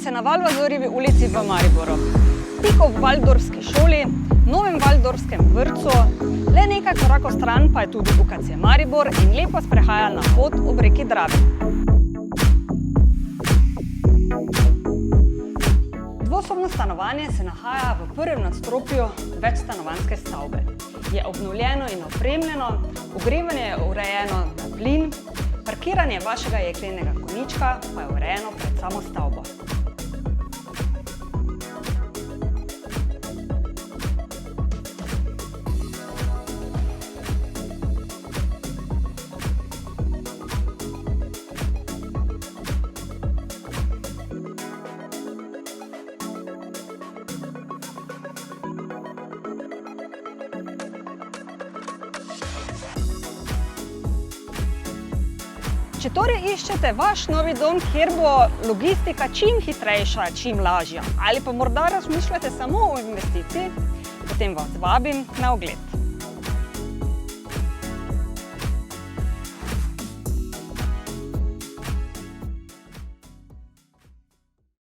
se na Valvazorjevi ulici v Mariboru. Tik ob Valdorfski šoli, novem Valdorfskem vrtcu, le nekaj korakov stran pa je tudi UKC Maribor in lepa sprehajalna pot ob reki Dravi. Dvosobno stanovanje se nahaja v prvem nadstropju večstanovanjske stavbe. Je obnovljeno in opremljeno, ogrevanje je urejeno na plin, parkiranje vašega jeklenega konjička pa je urejeno pred samo stavbo. Če torej iščete vaš novi dom, kjer bo logistika čim hitrejša, čim lažja, ali pa morda razmišljate samo o investiciji, potem vas vabim na ogled.